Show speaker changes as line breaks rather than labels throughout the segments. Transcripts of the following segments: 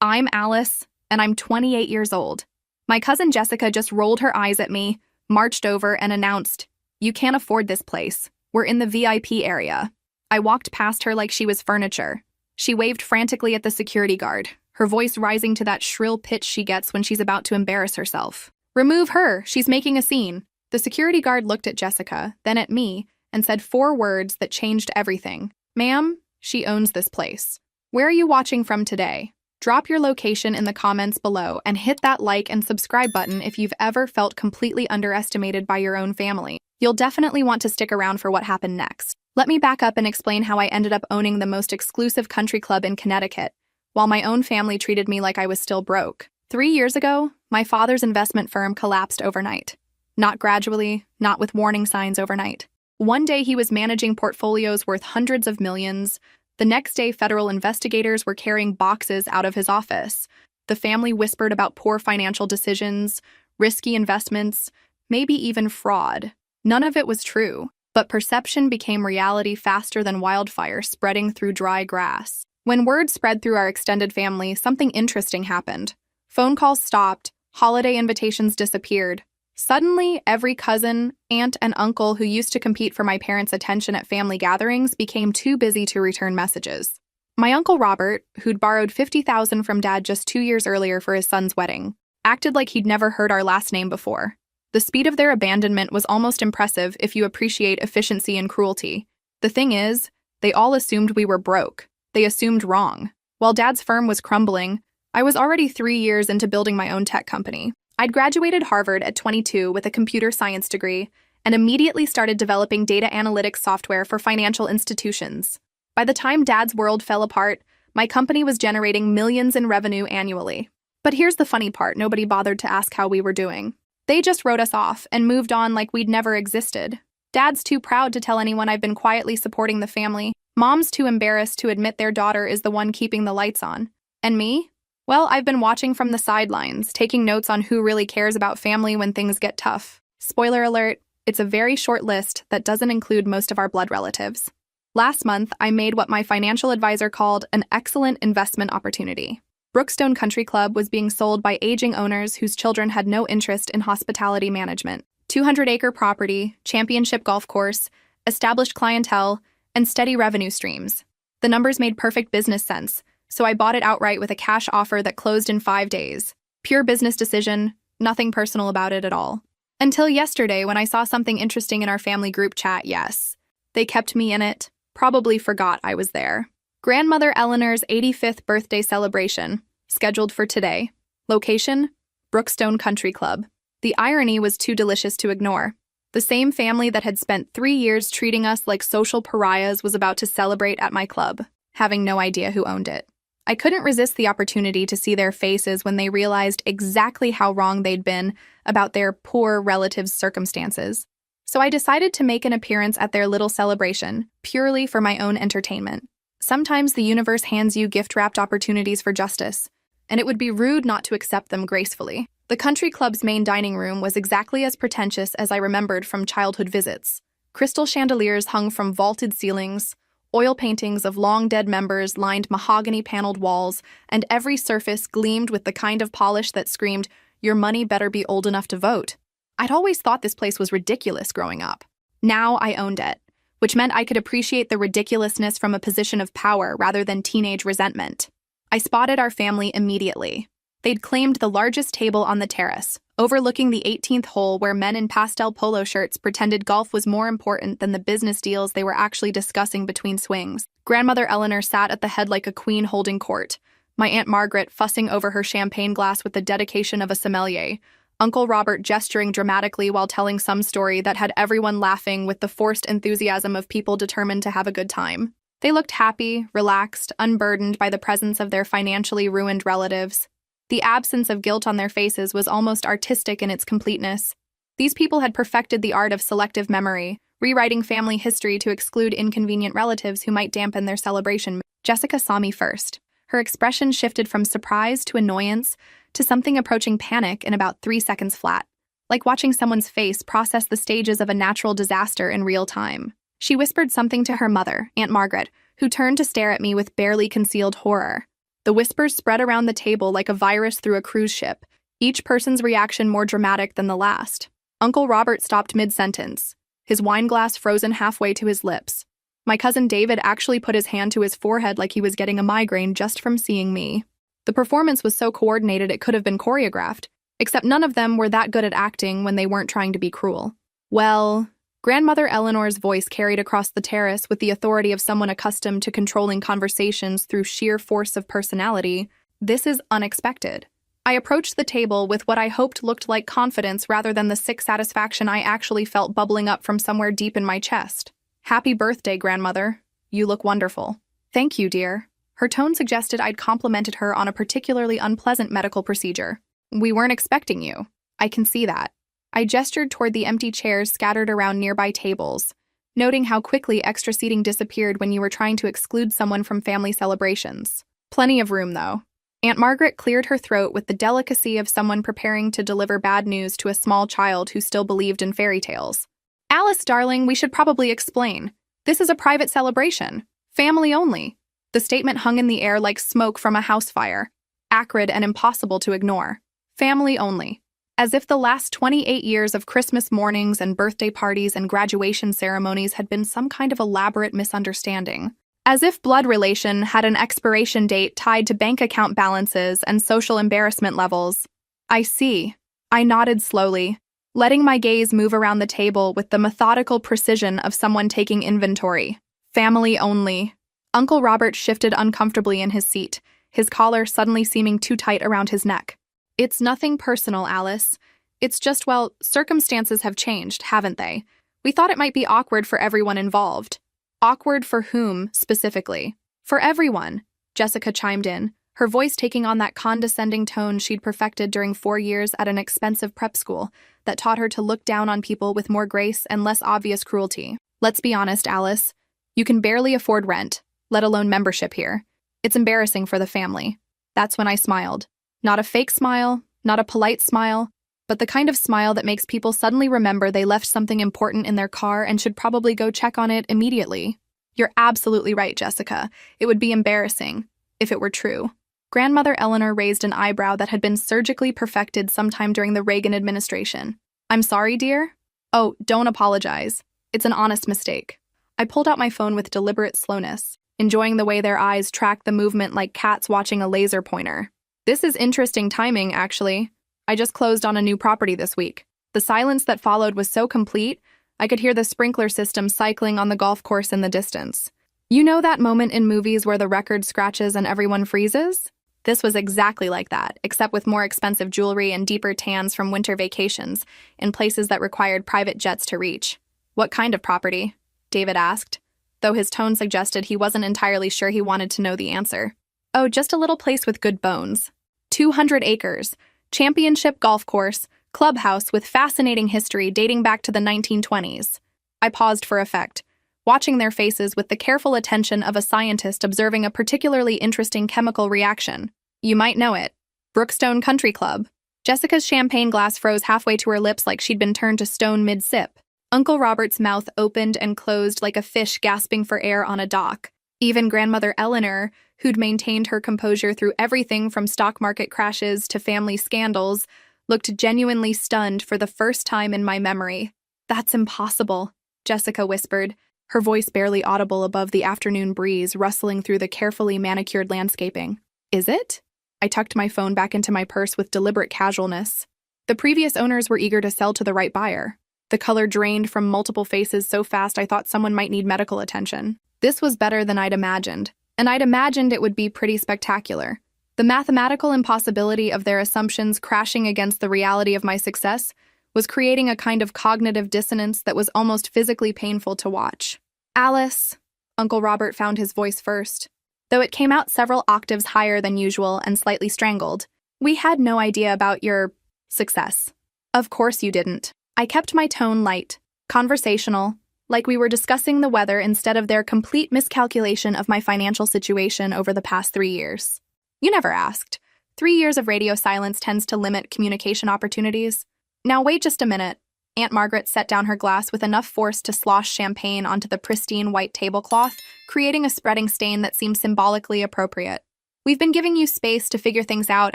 I'm Alice, and I'm 28 years old. My cousin Jessica just rolled her eyes at me, marched over, and announced, "You can't afford this place. We're in the VIP area." I walked past her like she was furniture. She waved frantically at the security guard, her voice rising to that shrill pitch she gets when she's about to embarrass herself. "Remove her, she's making a scene." The security guard looked at Jessica, then at me, and said 4 words that changed everything. "Ma'am, she owns this place. Where are you watching from today? Drop your location in the comments below and hit that like and subscribe button if you've ever felt completely underestimated by your own family. You'll definitely want to stick around for what happened next. Let me back up and explain how I ended up owning the most exclusive country club in Connecticut, while my own family treated me like I was still broke. 3 years ago, my father's investment firm collapsed overnight. Not gradually, not with warning signs overnight. One day he was managing portfolios worth hundreds of millions. The next day, federal investigators were carrying boxes out of his office. The family whispered about poor financial decisions, risky investments, maybe even fraud. None of it was true, but perception became reality faster than wildfire spreading through dry grass. When word spread through our extended family, something interesting happened. Phone calls stopped, holiday invitations disappeared. Suddenly, every cousin, aunt, and uncle who used to compete for my parents' attention at family gatherings became too busy to return messages. My uncle Robert, who'd borrowed $50,000 from Dad just 2 years earlier for his son's wedding, acted like he'd never heard our last name before. The speed of their abandonment was almost impressive if you appreciate efficiency and cruelty. The thing is, they all assumed we were broke. They assumed wrong. While Dad's firm was crumbling, I was already 3 years into building my own tech company. I'd graduated Harvard at 22 with a computer science degree and immediately started developing data analytics software for financial institutions. By the time Dad's world fell apart, my company was generating millions in revenue annually. But here's the funny part: nobody bothered to ask how we were doing. They just wrote us off and moved on like we'd never existed. Dad's too proud to tell anyone I've been quietly supporting the family. Mom's too embarrassed to admit their daughter is the one keeping the lights on. And me? Well, I've been watching from the sidelines, taking notes on who really cares about family when things get tough. Spoiler alert, it's a very short list that doesn't include most of our blood relatives. Last month, I made what my financial advisor called an excellent investment opportunity. Brookstone Country Club was being sold by aging owners whose children had no interest in hospitality management. 200-acre property, championship golf course, established clientele, and steady revenue streams. The numbers made perfect business sense, so I bought it outright with a cash offer that closed in 5 days. Pure business decision, nothing personal about it at all. Until yesterday when I saw something interesting in our family group chat. Yes, they kept me in it, probably forgot I was there. Grandmother Eleanor's 85th birthday celebration, scheduled for today. Location? Brookstone Country Club. The irony was too delicious to ignore. The same family that had spent 3 years treating us like social pariahs was about to celebrate at my club, having no idea who owned it. I couldn't resist the opportunity to see their faces when they realized exactly how wrong they'd been about their poor relatives' circumstances. So I decided to make an appearance at their little celebration, purely for my own entertainment. Sometimes the universe hands you gift-wrapped opportunities for justice, and it would be rude not to accept them gracefully. The country club's main dining room was exactly as pretentious as I remembered from childhood visits. Crystal chandeliers hung from vaulted ceilings, oil paintings of long-dead members lined mahogany-paneled walls, and every surface gleamed with the kind of polish that screamed, "Your money better be old enough to vote." I'd always thought this place was ridiculous growing up. Now I owned it, which meant I could appreciate the ridiculousness from a position of power rather than teenage resentment. I spotted our family immediately. They'd claimed the largest table on the terrace, overlooking the 18th hole where men in pastel polo shirts pretended golf was more important than the business deals they were actually discussing between swings. Grandmother Eleanor sat at the head like a queen holding court, my Aunt Margaret fussing over her champagne glass with the dedication of a sommelier, Uncle Robert gesturing dramatically while telling some story that had everyone laughing with the forced enthusiasm of people determined to have a good time. They looked happy, relaxed, unburdened by the presence of their financially ruined relatives. The absence of guilt on their faces was almost artistic in its completeness. These people had perfected the art of selective memory, rewriting family history to exclude inconvenient relatives who might dampen their celebration. Jessica saw me first. Her expression shifted from surprise to annoyance to something approaching panic in about 3 seconds flat, like watching someone's face process the stages of a natural disaster in real time. She whispered something to her mother, Aunt Margaret, who turned to stare at me with barely concealed horror. The whispers spread around the table like a virus through a cruise ship, each person's reaction more dramatic than the last. Uncle Robert stopped mid-sentence, his wine glass frozen halfway to his lips. My cousin David actually put his hand to his forehead like he was getting a migraine just from seeing me. The performance was so coordinated it could have been choreographed, except none of them were that good at acting when they weren't trying to be cruel. Well, Grandmother Eleanor's voice carried across the terrace with the authority of someone accustomed to controlling conversations through sheer force of personality. This is unexpected. I approached the table with what I hoped looked like confidence rather than the sick satisfaction I actually felt bubbling up from somewhere deep in my chest. Happy birthday, Grandmother. You look wonderful. Thank you, dear. Her tone suggested I'd complimented her on a particularly unpleasant medical procedure. We weren't expecting you. I can see that. I gestured toward the empty chairs scattered around nearby tables, noting how quickly extra seating disappeared when you were trying to exclude someone from family celebrations. Plenty of room, though. Aunt Margaret cleared her throat with the delicacy of someone preparing to deliver bad news to a small child who still believed in fairy tales. Alice, darling, we should probably explain. This is a private celebration. Family only. The statement hung in the air like smoke from a house fire, acrid and impossible to ignore. Family only. As if the last 28 years of Christmas mornings and birthday parties and graduation ceremonies had been some kind of elaborate misunderstanding. As if blood relation had an expiration date tied to bank account balances and social embarrassment levels. I see. I nodded slowly, letting my gaze move around the table with the methodical precision of someone taking inventory. Family only. Uncle Robert shifted uncomfortably in his seat, his collar suddenly seeming too tight around his neck. It's nothing personal, Alice. It's just, well, circumstances have changed, haven't they? We thought it might be awkward for everyone involved. Awkward for whom, specifically? For everyone, Jessica chimed in, her voice taking on that condescending tone she'd perfected during 4 years at an expensive prep school that taught her to look down on people with more grace and less obvious cruelty. Let's be honest, Alice. You can barely afford rent, let alone membership here. It's embarrassing for the family. That's when I smiled. Not a fake smile, not a polite smile, but the kind of smile that makes people suddenly remember they left something important in their car and should probably go check on it immediately. You're absolutely right, Jessica. It would be embarrassing, if it were true. Grandmother Eleanor raised an eyebrow that had been surgically perfected sometime during the Reagan administration. I'm sorry, dear? Oh, don't apologize. It's an honest mistake. I pulled out my phone with deliberate slowness, enjoying the way their eyes tracked the movement like cats watching a laser pointer. This is interesting timing, actually. I just closed on a new property this week. The silence that followed was so complete, I could hear the sprinkler system cycling on the golf course in the distance. You know that moment in movies where the record scratches and everyone freezes? This was exactly like that, except with more expensive jewelry and deeper tans from winter vacations, in places that required private jets to reach. What kind of property? David asked, though his tone suggested he wasn't entirely sure he wanted to know the answer. Oh, just a little place with good bones. 200 acres, championship golf course, clubhouse with fascinating history dating back to the 1920s. I paused for effect, watching their faces with the careful attention of a scientist observing a particularly interesting chemical reaction. You might know it. Brookstone Country Club. Jessica's champagne glass froze halfway to her lips like she'd been turned to stone mid-sip. Uncle Robert's mouth opened and closed like a fish gasping for air on a dock. Even Grandmother Eleanor, who'd maintained her composure through everything from stock market crashes to family scandals, looked genuinely stunned for the first time in my memory. That's impossible, Jessica whispered, her voice barely audible above the afternoon breeze rustling through the carefully manicured landscaping. Is it? I tucked my phone back into my purse with deliberate casualness. The previous owners were eager to sell to the right buyer. The color drained from multiple faces so fast I thought someone might need medical attention. This was better than I'd imagined, and I'd imagined it would be pretty spectacular. The mathematical impossibility of their assumptions crashing against the reality of my success was creating a kind of cognitive dissonance that was almost physically painful to watch. Alice, Uncle Robert found his voice first, though it came out several octaves higher than usual and slightly strangled. We had no idea about your success. Of course you didn't. I kept my tone light, conversational, like we were discussing the weather instead of their complete miscalculation of my financial situation over the past 3 years. You never asked. 3 years of radio silence tends to limit communication opportunities. Now wait just a minute. Aunt Margaret set down her glass with enough force to slosh champagne onto the pristine white tablecloth, creating a spreading stain that seemed symbolically appropriate. We've been giving you space to figure things out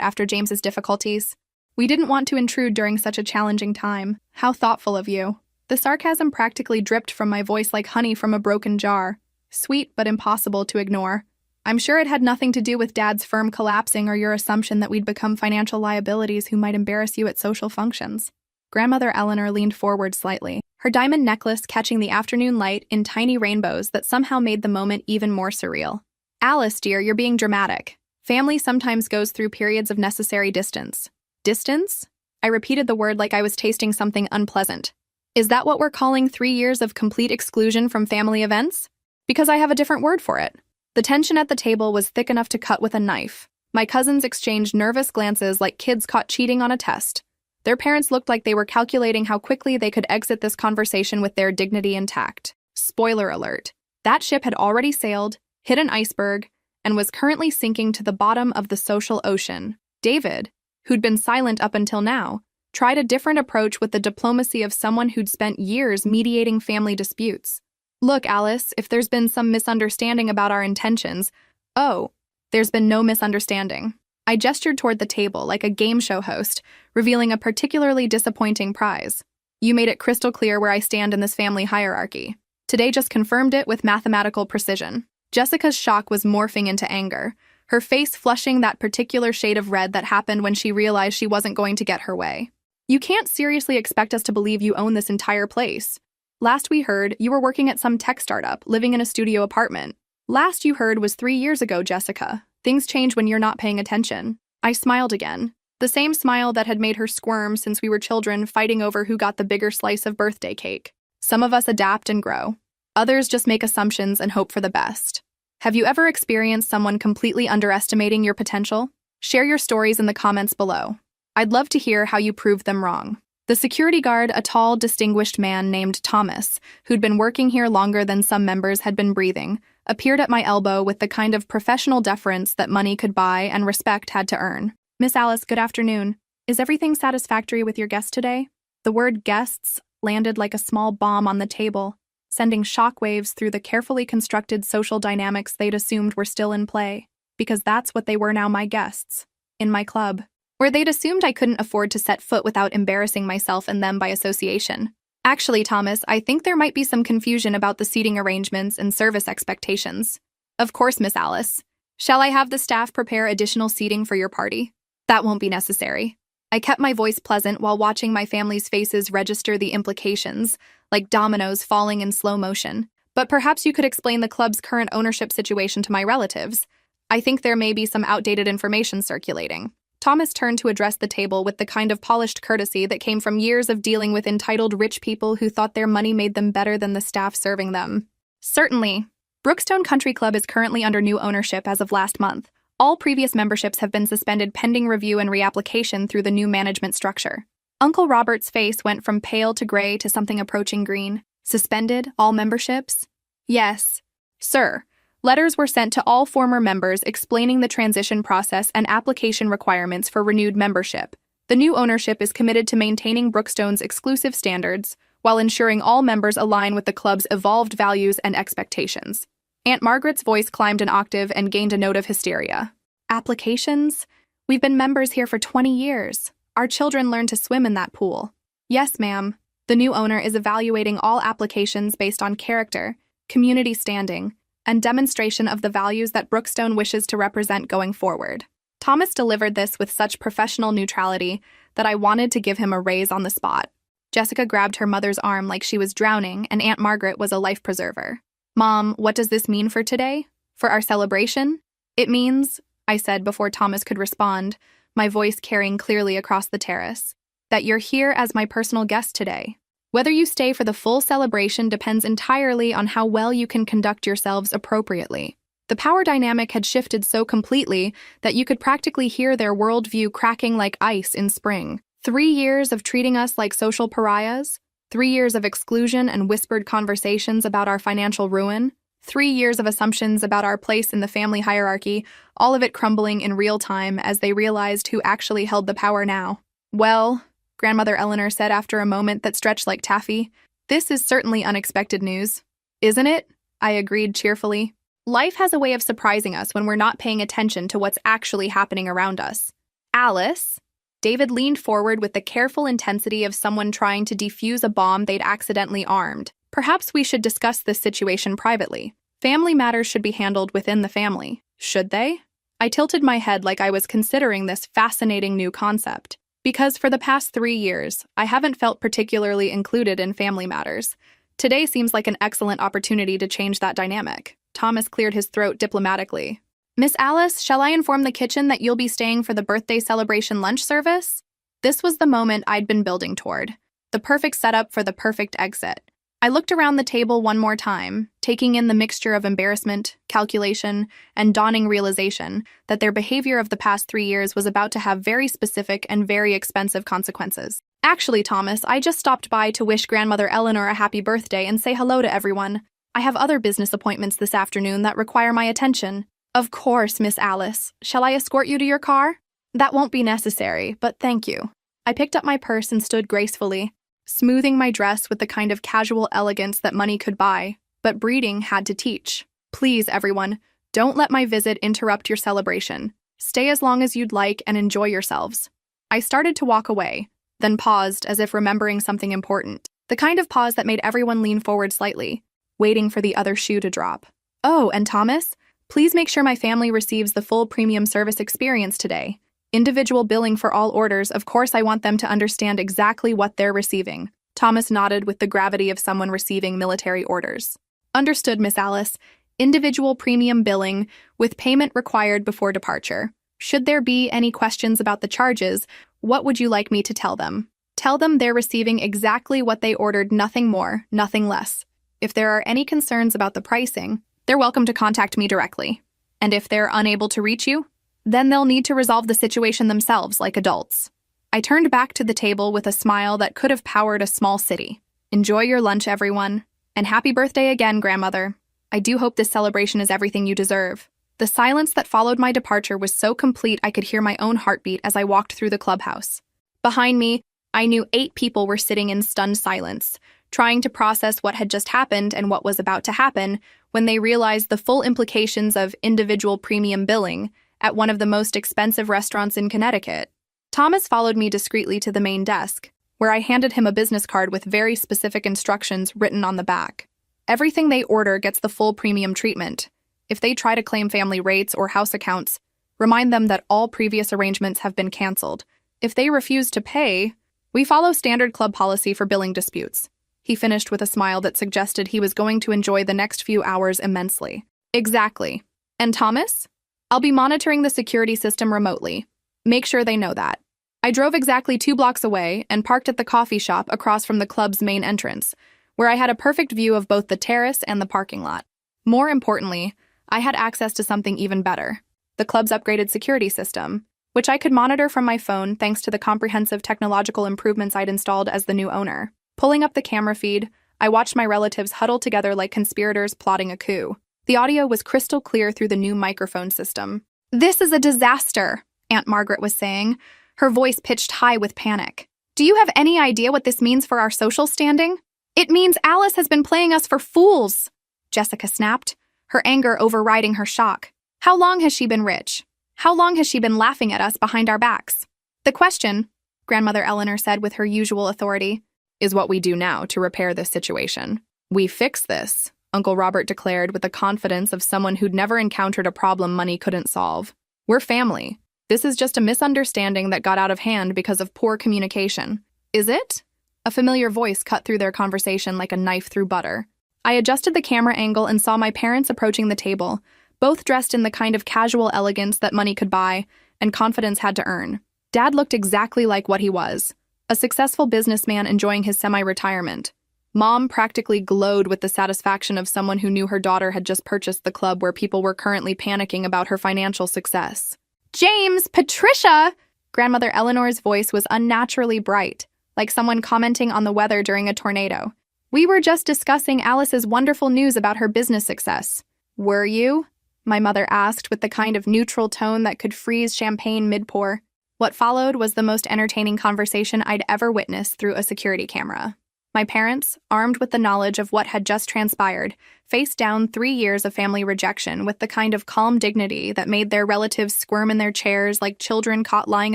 after James's difficulties. We didn't want to intrude during such a challenging time. How thoughtful of you. The sarcasm practically dripped from my voice like honey from a broken jar. Sweet but impossible to ignore. I'm sure it had nothing to do with Dad's firm collapsing or your assumption that we'd become financial liabilities who might embarrass you at social functions. Grandmother Eleanor leaned forward slightly, her diamond necklace catching the afternoon light in tiny rainbows that somehow made the moment even more surreal. Alice, dear, you're being dramatic. Family sometimes goes through periods of necessary distance. Distance? I repeated the word like I was tasting something unpleasant. Is that what we're calling 3 years of complete exclusion from family events? Because I have a different word for it. The tension at the table was thick enough to cut with a knife. My cousins exchanged nervous glances like kids caught cheating on a test. Their parents looked like they were calculating how quickly they could exit this conversation with their dignity intact. Spoiler alert. That ship had already sailed, hit an iceberg, and was currently sinking to the bottom of the social ocean. David, who'd been silent up until now, tried a different approach with the diplomacy of someone who'd spent years mediating family disputes. Look, Alice, if there's been some misunderstanding about our intentions— Oh, there's been no misunderstanding. I gestured toward the table like a game show host, revealing a particularly disappointing prize. You made it crystal clear where I stand in this family hierarchy. Today just confirmed it with mathematical precision. Jessica's shock was morphing into anger, her face flushing that particular shade of red that happened when she realized she wasn't going to get her way. You can't seriously expect us to believe you own this entire place. Last we heard, you were working at some tech startup, living in a studio apartment. Last you heard was 3 years ago, Jessica. Things change when you're not paying attention. I smiled again. The same smile that had made her squirm since we were children fighting over who got the bigger slice of birthday cake. Some of us adapt and grow. Others just make assumptions and hope for the best. Have you ever experienced someone completely underestimating your potential? Share your stories in the comments below. I'd love to hear how you proved them wrong. The security guard, a tall, distinguished man named Thomas, who'd been working here longer than some members had been breathing, appeared at my elbow with the kind of professional deference that money could buy and respect had to earn. Miss Alice, good afternoon. Is everything satisfactory with your guests today? The word guests landed like a small bomb on the table, sending shockwaves through the carefully constructed social dynamics they'd assumed were still in play, because that's what they were now, my guests, in my club, where they'd assumed I couldn't afford to set foot without embarrassing myself and them by association. Actually, Thomas, I think there might be some confusion about the seating arrangements and service expectations. Of course, Miss Alice. Shall I have the staff prepare additional seating for your party? That won't be necessary. I kept my voice pleasant while watching my family's faces register the implications, like dominoes falling in slow motion. But perhaps you could explain the club's current ownership situation to my relatives. I think there may be some outdated information circulating. Thomas turned to address the table with the kind of polished courtesy that came from years of dealing with entitled rich people who thought their money made them better than the staff serving them. Certainly. Brookstone Country Club is currently under new ownership as of last month. All previous memberships have been suspended pending review and reapplication through the new management structure. Uncle Robert's face went from pale to gray to something approaching green. Suspended all memberships? Yes, sir. Letters were sent to all former members explaining the transition process and application requirements for renewed membership. The new ownership is committed to maintaining Brookstone's exclusive standards while ensuring all members align with the club's evolved values and expectations. Aunt Margaret's voice climbed an octave and gained a note of hysteria. Applications? We've been members here for 20 years. Our children learned to swim in that pool. Yes, ma'am. The new owner is evaluating all applications based on character, community standing, and demonstration of the values that Brookstone wishes to represent going forward. Thomas delivered this with such professional neutrality that I wanted to give him a raise on the spot. Jessica grabbed her mother's arm like she was drowning, and Aunt Margaret was a life preserver. Mom, what does this mean for today? For our celebration? It means, I said before Thomas could respond, my voice carrying clearly across the terrace, that you're here as my personal guest today. Whether you stay for the full celebration depends entirely on how well you can conduct yourselves appropriately. The power dynamic had shifted so completely that you could practically hear their worldview cracking like ice in spring. 3 years of treating us like social pariahs, 3 years of exclusion and whispered conversations about our financial ruin, 3 years of assumptions about our place in the family hierarchy, all of it crumbling in real time as they realized who actually held the power now. Well, Grandmother Eleanor said after a moment that stretched like taffy, this is certainly unexpected news. Isn't it? I agreed cheerfully. Life has a way of surprising us when we're not paying attention to what's actually happening around us. Alice. David leaned forward with the careful intensity of someone trying to defuse a bomb they'd accidentally armed. Perhaps we should discuss this situation privately. Family matters should be handled within the family. Should they? I tilted my head like I was considering this fascinating new concept. Because for the past 3 years, I haven't felt particularly included in family matters. Today seems like an excellent opportunity to change that dynamic. Thomas cleared his throat diplomatically. Miss Alice, shall I inform the kitchen that you'll be staying for the birthday celebration lunch service? This was the moment I'd been building toward. The perfect setup for the perfect exit. I looked around the table one more time, taking in the mixture of embarrassment, calculation, and dawning realization that their behavior of the past 3 years was about to have very specific and very expensive consequences. Actually, Thomas, I just stopped by to wish Grandmother Eleanor a happy birthday and say hello to everyone. I have other business appointments this afternoon that require my attention. Of course, Miss Alice. Shall I escort you to your car? That won't be necessary, but thank you. I picked up my purse and stood gracefully, smoothing my dress with the kind of casual elegance that money could buy, but breeding had to teach. Please, everyone, don't let my visit interrupt your celebration. Stay as long as you'd like and enjoy yourselves. I started to walk away, then paused as if remembering something important. The kind of pause that made everyone lean forward slightly, waiting for the other shoe to drop. Oh, and Thomas, please make sure my family receives the full premium service experience today. Individual billing for all orders, of course I want them to understand exactly what they're receiving. Thomas nodded with the gravity of someone receiving military orders. Understood, Miss Alice. Individual premium billing, with payment required before departure. Should there be any questions about the charges, what would you like me to tell them? Tell them they're receiving exactly what they ordered, nothing more, nothing less. If there are any concerns about the pricing, they're welcome to contact me directly. And if they're unable to reach you, then they'll need to resolve the situation themselves like adults. I turned back to the table with a smile that could have powered a small city. Enjoy your lunch, everyone. And happy birthday again, Grandmother. I do hope this celebration is everything you deserve. The silence that followed my departure was so complete I could hear my own heartbeat as I walked through the clubhouse. Behind me, I knew 8 people were sitting in stunned silence, trying to process what had just happened and what was about to happen when they realized the full implications of individual premium billing at one of the most expensive restaurants in Connecticut. Thomas followed me discreetly to the main desk, where I handed him a business card with very specific instructions written on the back. Everything they order gets the full premium treatment. If they try to claim family rates or house accounts, remind them that all previous arrangements have been canceled. If they refuse to pay, we follow standard club policy for billing disputes. He finished with a smile that suggested he was going to enjoy the next few hours immensely. Exactly. And Thomas? I'll be monitoring the security system remotely. Make sure they know that. I drove exactly 2 blocks away and parked at the coffee shop across from the club's main entrance, where I had a perfect view of both the terrace and the parking lot. More importantly, I had access to something even better, the club's upgraded security system, which I could monitor from my phone thanks to the comprehensive technological improvements I'd installed as the new owner. Pulling up the camera feed, I watched my relatives huddle together like conspirators plotting a coup. The audio was crystal clear through the new microphone system. "This is a disaster," Aunt Margaret was saying, her voice pitched high with panic. "Do you have any idea what this means for our social standing? It means Alice has been playing us for fools," Jessica snapped, her anger overriding her shock. "How long has she been rich? How long has she been laughing at us behind our backs?" "The question," Grandmother Eleanor said with her usual authority, "is what we do now to repair this situation. We fix this," Uncle Robert declared with the confidence of someone who'd never encountered a problem money couldn't solve. "We're family. This is just a misunderstanding that got out of hand because of poor communication." "Is it?" A familiar voice cut through their conversation like a knife through butter. I adjusted the camera angle and saw my parents approaching the table, both dressed in the kind of casual elegance that money could buy and confidence had to earn. Dad looked exactly like what he was, a successful businessman enjoying his semi-retirement. Mom practically glowed with the satisfaction of someone who knew her daughter had just purchased the club where people were currently panicking about her financial success. "James, Patricia!" Grandmother Eleanor's voice was unnaturally bright, like someone commenting on the weather during a tornado. "We were just discussing Alice's wonderful news about her business success." "Were you?" my mother asked with the kind of neutral tone that could freeze champagne mid-pour. What followed was the most entertaining conversation I'd ever witnessed through a security camera. My parents, armed with the knowledge of what had just transpired, faced down 3 years of family rejection with the kind of calm dignity that made their relatives squirm in their chairs like children caught lying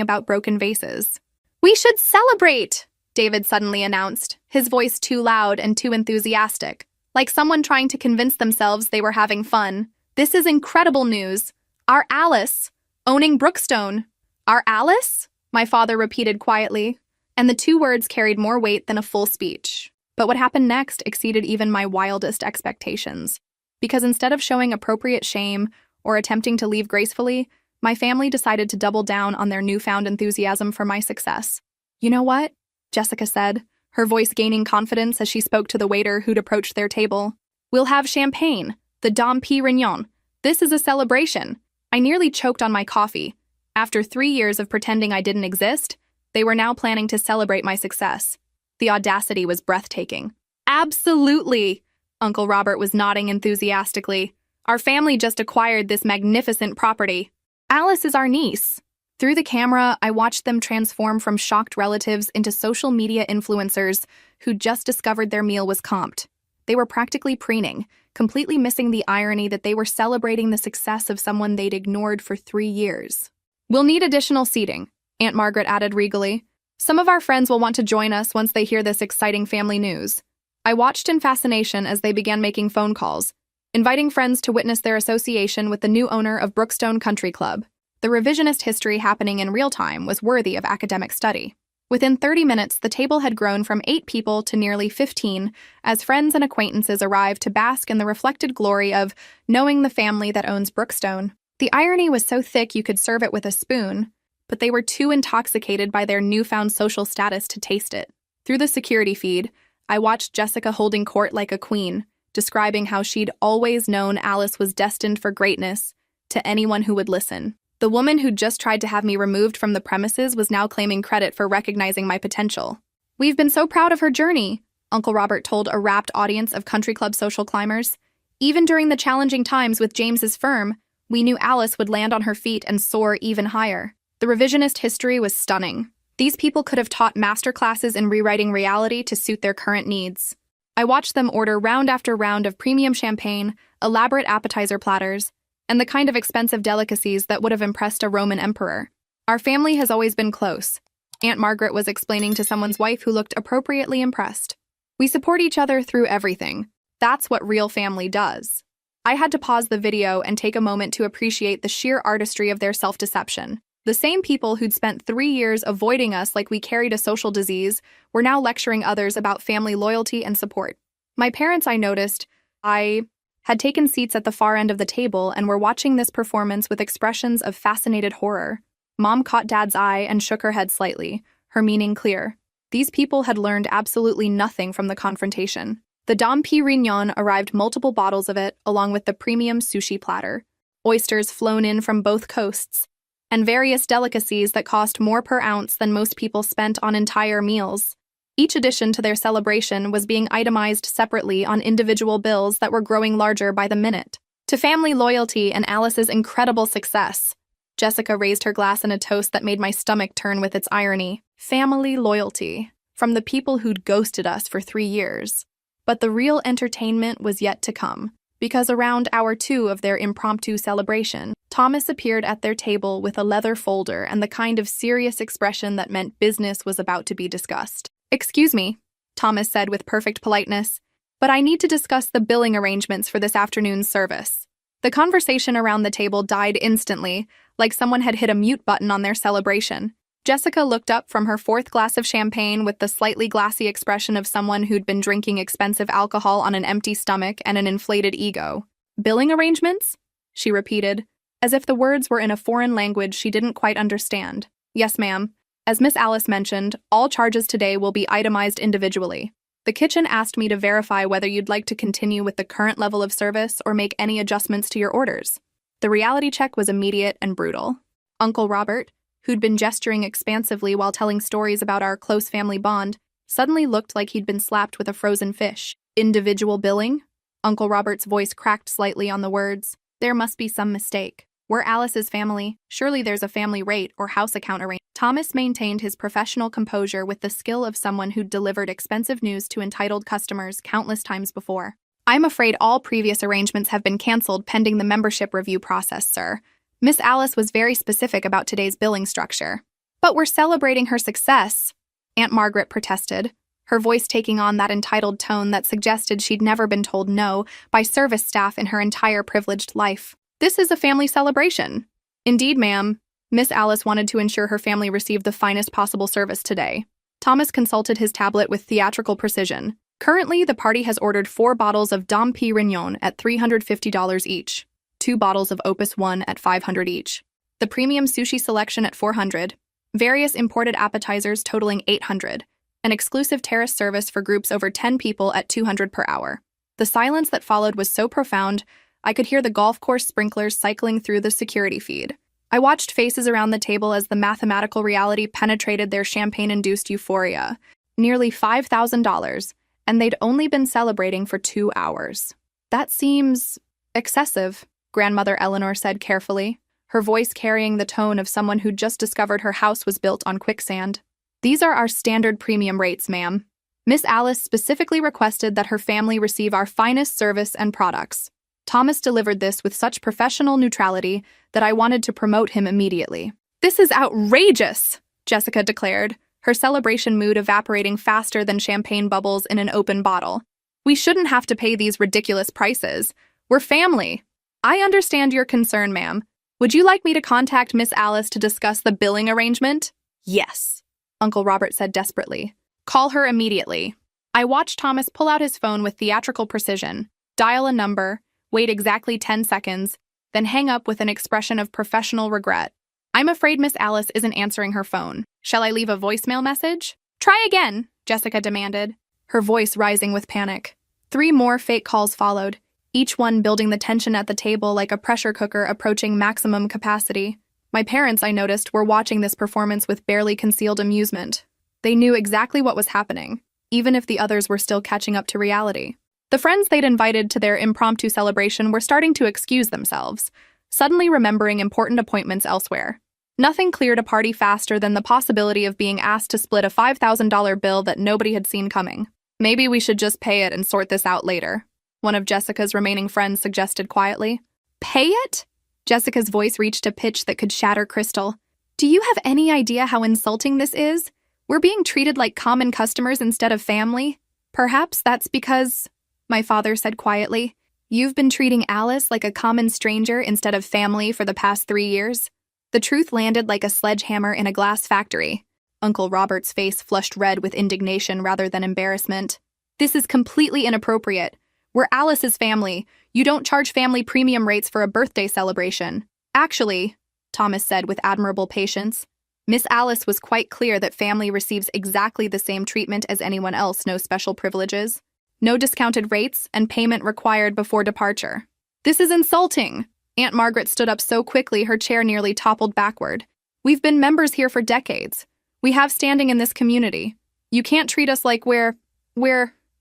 about broken vases. "We should celebrate!" David suddenly announced, his voice too loud and too enthusiastic, like someone trying to convince themselves they were having fun. "This is incredible news. Our Alice, owning Brookstone." "Our Alice?" my father repeated quietly, and the two words carried more weight than a full speech. But what happened next exceeded even my wildest expectations, because instead of showing appropriate shame or attempting to leave gracefully, my family decided to double down on their newfound enthusiasm for my success. "You know what?" Jessica said, her voice gaining confidence as she spoke to the waiter who'd approached their table. "We'll have champagne, the Dom Pérignon. This is a celebration." I nearly choked on my coffee. After 3 years of pretending I didn't exist, they were now planning to celebrate my success. The audacity was breathtaking. "Absolutely!" Uncle Robert was nodding enthusiastically. "Our family just acquired this magnificent property. Alice is our niece." Through the camera, I watched them transform from shocked relatives into social media influencers who just discovered their meal was comped. They were practically preening, completely missing the irony that they were celebrating the success of someone they'd ignored for 3 years. "We'll need additional seating," Aunt Margaret added regally. "Some of our friends will want to join us once they hear this exciting family news." I watched in fascination as they began making phone calls, inviting friends to witness their association with the new owner of Brookstone Country Club. The revisionist history happening in real time was worthy of academic study. Within 30 minutes, the table had grown from 8 people to nearly 15 as friends and acquaintances arrived to bask in the reflected glory of knowing the family that owns Brookstone. The irony was so thick you could serve it with a spoon, but they were too intoxicated by their newfound social status to taste it. Through the security feed, I watched Jessica holding court like a queen, describing how she'd always known Alice was destined for greatness to anyone who would listen. The woman who'd just tried to have me removed from the premises was now claiming credit for recognizing my potential. "We've been so proud of her journey," Uncle Robert told a rapt audience of country club social climbers. "Even during the challenging times with James's firm, we knew Alice would land on her feet and soar even higher." The revisionist history was stunning. These people could have taught masterclasses in rewriting reality to suit their current needs. I watched them order round after round of premium champagne, elaborate appetizer platters, and the kind of expensive delicacies that would have impressed a Roman emperor. "Our family has always been close," Aunt Margaret was explaining to someone's wife who looked appropriately impressed. "We support each other through everything. That's what real family does." I had to pause the video and take a moment to appreciate the sheer artistry of their self-deception. The same people who'd spent 3 years avoiding us like we carried a social disease were now lecturing others about family loyalty and support. My parents, I noticed, had taken seats at the far end of the table and were watching this performance with expressions of fascinated horror. Mom caught Dad's eye and shook her head slightly, her meaning clear. These people had learned absolutely nothing from the confrontation. The Dom Pérignon arrived multiple bottles of it, along with the premium sushi platter, oysters flown in from both coasts, and various delicacies that cost more per ounce than most people spent on entire meals. Each addition to their celebration was being itemized separately on individual bills that were growing larger by the minute. "To family loyalty and Alice's incredible success." Jessica raised her glass in a toast that made my stomach turn with its irony. Family loyalty. From the people who'd ghosted us for 3 years. But the real entertainment was yet to come, because around hour 2 of their impromptu celebration, Thomas appeared at their table with a leather folder and the kind of serious expression that meant business was about to be discussed. "Excuse me," Thomas said with perfect politeness, "but I need to discuss the billing arrangements for this afternoon's service." The conversation around the table died instantly, like someone had hit a mute button on their celebration. Jessica looked up from her 4th glass of champagne with the slightly glassy expression of someone who'd been drinking expensive alcohol on an empty stomach and an inflated ego. "Billing arrangements?" she repeated, as if the words were in a foreign language she didn't quite understand. "Yes, ma'am. As Miss Alice mentioned, all charges today will be itemized individually. The kitchen asked me to verify whether you'd like to continue with the current level of service or make any adjustments to your orders." The reality check was immediate and brutal. Uncle Robert, who'd been gesturing expansively while telling stories about our close family bond, suddenly looked like he'd been slapped with a frozen fish. "Individual billing?" Uncle Robert's voice cracked slightly on the words. "There must be some mistake. We're Alice's family. Surely there's a family rate or house account arrangement. Thomas maintained his professional composure with the skill of someone who'd delivered expensive news to entitled customers countless times before. I'm afraid all previous arrangements have been canceled pending the membership review process, sir. Miss Alice was very specific about today's billing structure. But we're celebrating her success, Aunt Margaret protested, her voice taking on that entitled tone that suggested she'd never been told no by service staff in her entire privileged life. This is a family celebration. Indeed, ma'am. Miss Alice wanted to ensure her family received the finest possible service today. Thomas consulted his tablet with theatrical precision. Currently, the party has ordered 4 bottles of Dom Pérignon at $350 each, 2 bottles of Opus 1 at $500 each, the premium sushi selection at $400, various imported appetizers totaling $800, an exclusive terrace service for groups over 10 people at $200 per hour. The silence that followed was so profound, I could hear the golf course sprinklers cycling through the security feed. I watched faces around the table as the mathematical reality penetrated their champagne-induced euphoria. Nearly $5,000, and they'd only been celebrating for 2 hours. That seems excessive, Grandmother Eleanor said carefully, her voice carrying the tone of someone who'd just discovered her house was built on quicksand. These are our standard premium rates, ma'am. Miss Alice specifically requested that her family receive our finest service and products. Thomas delivered this with such professional neutrality that I wanted to promote him immediately. This is outrageous, Jessica declared, her celebration mood evaporating faster than champagne bubbles in an open bottle. We shouldn't have to pay these ridiculous prices. We're family. I understand your concern, ma'am. Would you like me to contact Miss Alice to discuss the billing arrangement? Yes, Uncle Robert said desperately. Call her immediately. I watched Thomas pull out his phone with theatrical precision, dial a number, wait exactly 10 seconds, then hang up with an expression of professional regret. I'm afraid Miss Alice isn't answering her phone. Shall I leave a voicemail message? Try again, Jessica demanded, her voice rising with panic. 3 more fake calls followed, each one building the tension at the table like a pressure cooker approaching maximum capacity. My parents, I noticed, were watching this performance with barely concealed amusement. They knew exactly what was happening, even if the others were still catching up to reality. The friends they'd invited to their impromptu celebration were starting to excuse themselves, suddenly remembering important appointments elsewhere. Nothing cleared a party faster than the possibility of being asked to split a $5,000 bill that nobody had seen coming. Maybe we should just pay it and sort this out later, one of Jessica's remaining friends suggested quietly. Pay it? Jessica's voice reached a pitch that could shatter crystal. Do you have any idea how insulting this is? We're being treated like common customers instead of family. Perhaps that's because, my father said quietly, you've been treating Alice like a common stranger instead of family for the past 3 years. The truth landed like a sledgehammer in a glass factory. Uncle Robert's face flushed red with indignation rather than embarrassment. This is completely inappropriate. We're Alice's family. You don't charge family premium rates for a birthday celebration. Actually, Thomas said with admirable patience, Miss Alice was quite clear that family receives exactly the same treatment as anyone else, no special privileges. No discounted rates and payment required before departure. This is insulting. Aunt Margaret stood up so quickly her chair nearly toppled backward. We've been members here for decades. We have standing in this community. You can't treat us like we're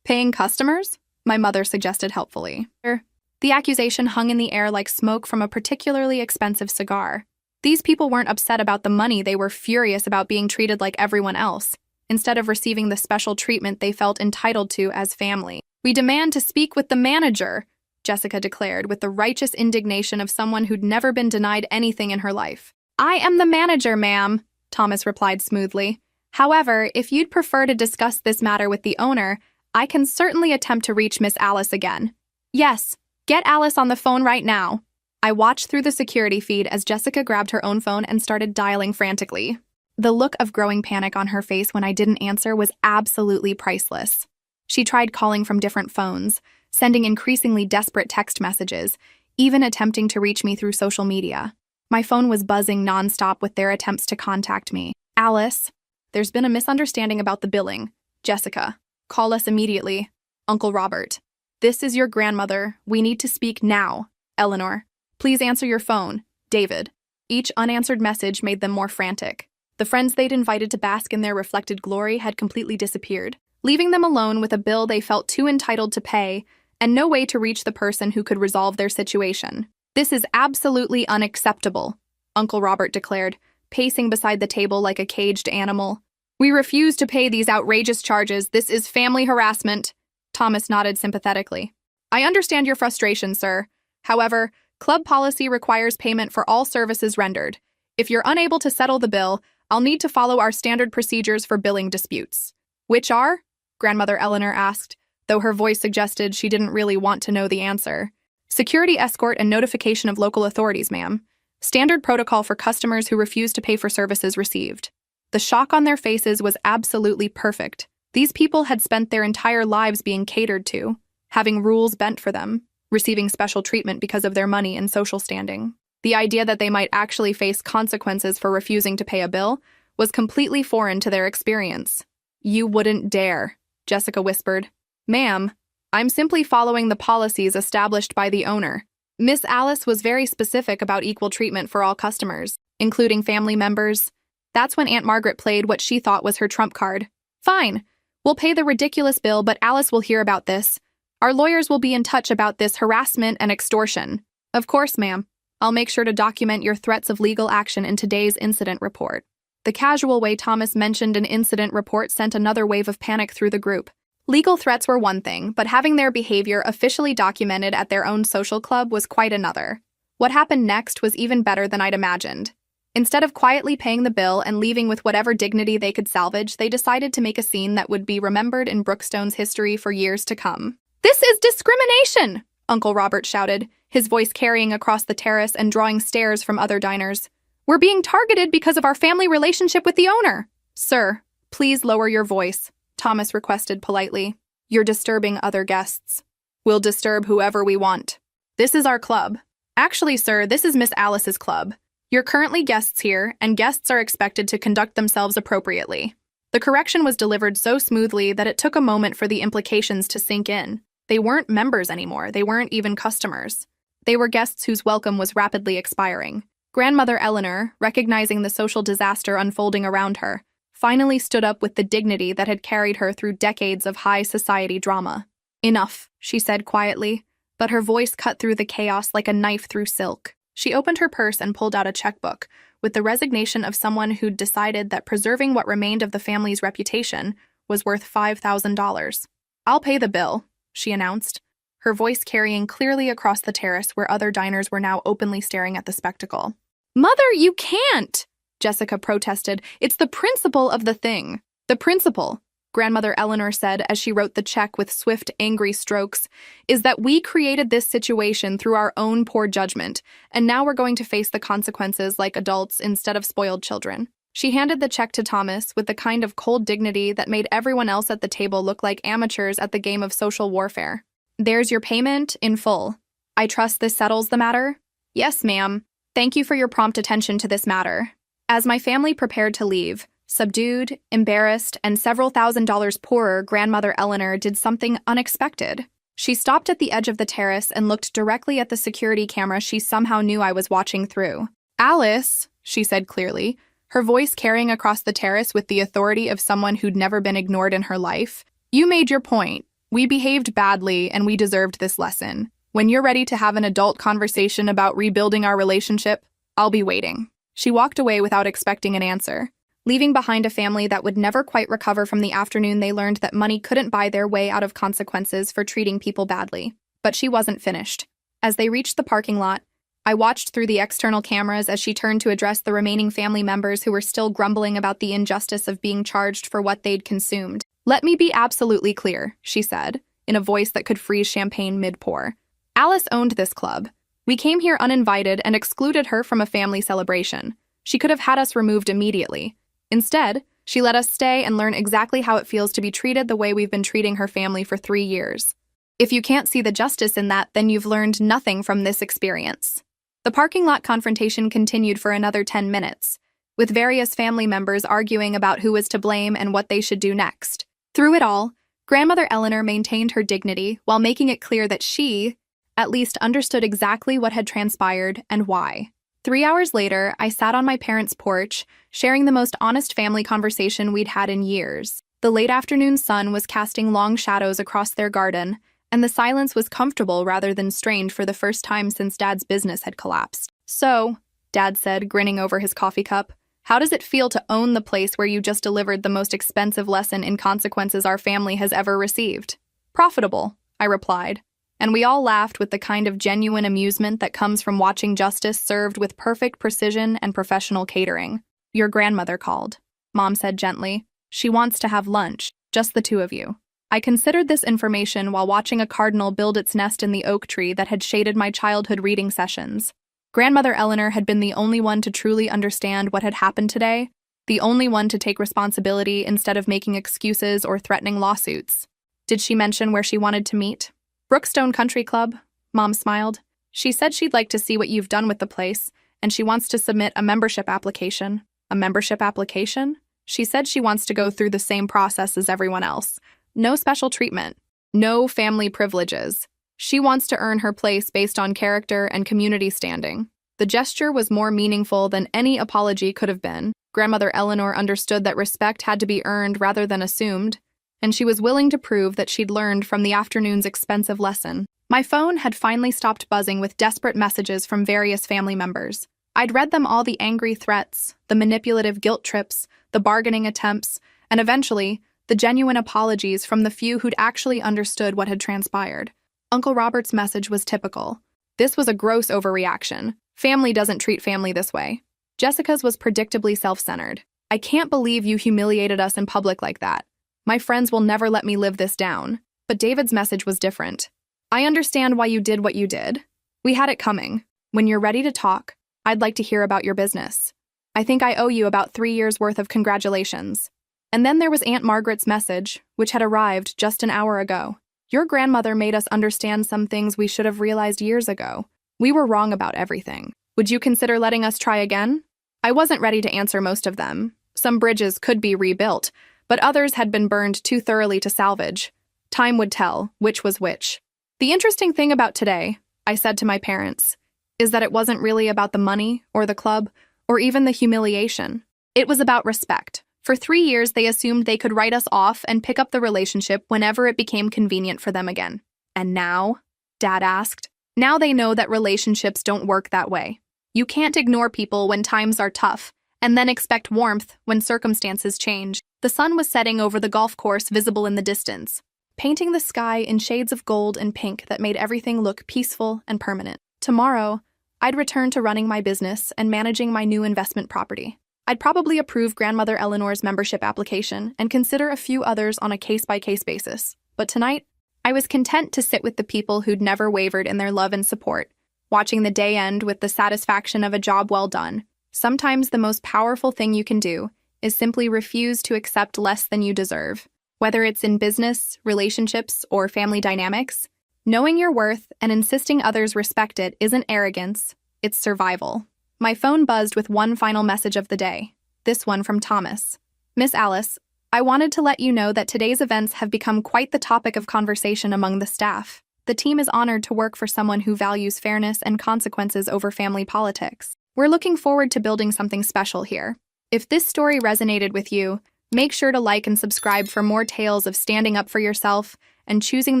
paying customers? My mother suggested helpfully. The accusation hung in the air like smoke from a particularly expensive cigar. These people weren't upset about the money, they were furious about being treated like everyone else, instead of receiving the special treatment they felt entitled to as family. We demand to speak with the manager, Jessica declared with the righteous indignation of someone who'd never been denied anything in her life. I am the manager, ma'am, Thomas replied smoothly. However, if you'd prefer to discuss this matter with the owner, I can certainly attempt to reach Miss Alice again. Yes, get Alice on the phone right now. I watched through the security feed as Jessica grabbed her own phone and started dialing frantically. The look of growing panic on her face when I didn't answer was absolutely priceless. She tried calling from different phones, sending increasingly desperate text messages, even attempting to reach me through social media. My phone was buzzing nonstop with their attempts to contact me. Alice, there's been a misunderstanding about the billing. Jessica, call us immediately. Uncle Robert, this is your grandmother. We need to speak now. Eleanor, please answer your phone. David. Each unanswered message made them more frantic. The friends they'd invited to bask in their reflected glory had completely disappeared, leaving them alone with a bill they felt too entitled to pay and no way to reach the person who could resolve their situation. This is absolutely unacceptable, Uncle Robert declared, pacing beside the table like a caged animal. We refuse to pay these outrageous charges. This is family harassment. Thomas nodded sympathetically. I understand your frustration, sir. However, club policy requires payment for all services rendered. If you're unable to settle the bill, I'll need to follow our standard procedures for billing disputes. Which are? Grandmother Eleanor asked, though her voice suggested she didn't really want to know the answer. Security escort and notification of local authorities, ma'am. Standard protocol for customers who refuse to pay for services received. The shock on their faces was absolutely perfect. These people had spent their entire lives being catered to, having rules bent for them, receiving special treatment because of their money and social standing. The idea that they might actually face consequences for refusing to pay a bill was completely foreign to their experience. You wouldn't dare, Jessica whispered. Ma'am, I'm simply following the policies established by the owner. Miss Alice was very specific about equal treatment for all customers, including family members. That's when Aunt Margaret played what she thought was her trump card. Fine, we'll pay the ridiculous bill, but Alice will hear about this. Our lawyers will be in touch about this harassment and extortion. Of course, ma'am. I'll make sure to document your threats of legal action in today's incident report. The casual way Thomas mentioned an incident report sent another wave of panic through the group. Legal threats were one thing, but having their behavior officially documented at their own social club was quite another. What happened next was even better than I'd imagined. Instead of quietly paying the bill and leaving with whatever dignity they could salvage, they decided to make a scene that would be remembered in Brookstone's history for years to come. This is discrimination! Uncle Robert shouted, his voice carrying across the terrace and drawing stares from other diners. We're being targeted because of our family relationship with the owner. Sir, please lower your voice, Thomas requested politely. You're disturbing other guests. We'll disturb whoever we want. This is our club. Actually, sir, this is Miss Alice's club. You're currently guests here, and guests are expected to conduct themselves appropriately. The correction was delivered so smoothly that it took a moment for the implications to sink in. They weren't members anymore. They weren't even customers. They were guests whose welcome was rapidly expiring. Grandmother Eleanor, recognizing the social disaster unfolding around her, finally stood up with the dignity that had carried her through decades of high society drama. Enough, she said quietly, but her voice cut through the chaos like a knife through silk. She opened her purse and pulled out a checkbook, with the resignation of someone who'd decided that preserving what remained of the family's reputation was worth $5,000. I'll pay the bill, she announced, her voice carrying clearly across the terrace where other diners were now openly staring at the spectacle. Mother, you can't! Jessica protested. It's the principle of the thing. The principle, Grandmother Eleanor said as she wrote the check with swift, angry strokes, is that we created this situation through our own poor judgment, and now we're going to face the consequences like adults instead of spoiled children. She handed the check to Thomas with the kind of cold dignity that made everyone else at the table look like amateurs at the game of social warfare. There's your payment in full. I trust this settles the matter? Yes, ma'am. Thank you for your prompt attention to this matter. As my family prepared to leave, subdued, embarrassed, and several $1,000s poorer, Grandmother Eleanor did something unexpected. She stopped at the edge of the terrace and looked directly at the security camera she somehow knew I was watching through. Alice, she said clearly, her voice carrying across the terrace with the authority of someone who'd never been ignored in her life. You made your point. We behaved badly, and we deserved this lesson. When you're ready to have an adult conversation about rebuilding our relationship, I'll be waiting. She walked away without expecting an answer, leaving behind a family that would never quite recover from the afternoon they learned that money couldn't buy their way out of consequences for treating people badly. But she wasn't finished. As they reached the parking lot, I watched through the external cameras as she turned to address the remaining family members who were still grumbling about the injustice of being charged for what they'd consumed. Let me be absolutely clear, she said, in a voice that could freeze champagne mid-pour. Alice owned this club. We came here uninvited and excluded her from a family celebration. She could have had us removed immediately. Instead, she let us stay and learn exactly how it feels to be treated the way we've been treating her family for 3 years. If you can't see the justice in that, then you've learned nothing from this experience. The parking lot confrontation continued for another 10 minutes, with various family members arguing about who was to blame and what they should do next. Through it all, Grandmother Eleanor maintained her dignity while making it clear that she, at least, understood exactly what had transpired and why. 3 hours later, I sat on my parents' porch, sharing the most honest family conversation we'd had in years. The late afternoon sun was casting long shadows across their garden, and the silence was comfortable rather than strained for the first time since Dad's business had collapsed. "So," Dad said, grinning over his coffee cup, "how does it feel to own the place where you just delivered the most expensive lesson in consequences our family has ever received?" "Profitable," I replied, and we all laughed with the kind of genuine amusement that comes from watching justice served with perfect precision and professional catering. "Your grandmother called," Mom said gently. "She wants to have lunch, just the two of you." I considered this information while watching a cardinal build its nest in the oak tree that had shaded my childhood reading sessions. Grandmother Eleanor had been the only one to truly understand what had happened today, the only one to take responsibility instead of making excuses or threatening lawsuits. "Did she mention where she wanted to meet?" "Brookstone Country Club," Mom smiled. "She said she'd like to see what you've done with the place, and she wants to submit a membership application." "A membership application?" "She said she wants to go through the same process as everyone else. No special treatment. No family privileges. She wants to earn her place based on character and community standing." The gesture was more meaningful than any apology could have been. Grandmother Eleanor understood that respect had to be earned rather than assumed, and she was willing to prove that she'd learned from the afternoon's expensive lesson. My phone had finally stopped buzzing with desperate messages from various family members. I'd read them all, the angry threats, the manipulative guilt trips, the bargaining attempts, and eventually, the genuine apologies from the few who'd actually understood what had transpired. Uncle Robert's message was typical. "This was a gross overreaction. Family doesn't treat family this way." Jessica's was predictably self-centered. "I can't believe you humiliated us in public like that. My friends will never let me live this down." But David's message was different. "I understand why you did what you did. We had it coming. When you're ready to talk, I'd like to hear about your business. I think I owe you about 3 years' worth of congratulations." And then there was Aunt Margaret's message, which had arrived just an hour ago. "Your grandmother made us understand some things we should have realized years ago. We were wrong about everything. Would you consider letting us try again?" I wasn't ready to answer most of them. Some bridges could be rebuilt, but others had been burned too thoroughly to salvage. Time would tell which was which. "The interesting thing about today," I said to my parents, "is that it wasn't really about the money or the club or even the humiliation. It was about respect. For 3 years, they assumed they could write us off and pick up the relationship whenever it became convenient for them again. And now?" Dad asked. "Now they know that relationships don't work that way. You can't ignore people when times are tough, and then expect warmth when circumstances change." The sun was setting over the golf course visible in the distance, painting the sky in shades of gold and pink that made everything look peaceful and permanent. Tomorrow, I'd return to running my business and managing my new investment property. I'd probably approve Grandmother Eleanor's membership application and consider a few others on a case-by-case basis. But tonight, I was content to sit with the people who'd never wavered in their love and support, watching the day end with the satisfaction of a job well done. Sometimes the most powerful thing you can do is simply refuse to accept less than you deserve. Whether it's in business, relationships, or family dynamics, knowing your worth and insisting others respect it isn't arrogance, it's survival. My phone buzzed with one final message of the day, this one from Thomas. "Miss Alice, I wanted to let you know that today's events have become quite the topic of conversation among the staff. The team is honored to work for someone who values fairness and consequences over family politics. We're looking forward to building something special here. If this story resonated with you, make sure to like and subscribe for more tales of standing up for yourself and choosing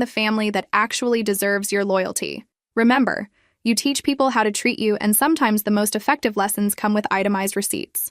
the family that actually deserves your loyalty. Remember, you teach people how to treat you, and sometimes the most effective lessons come with itemized receipts."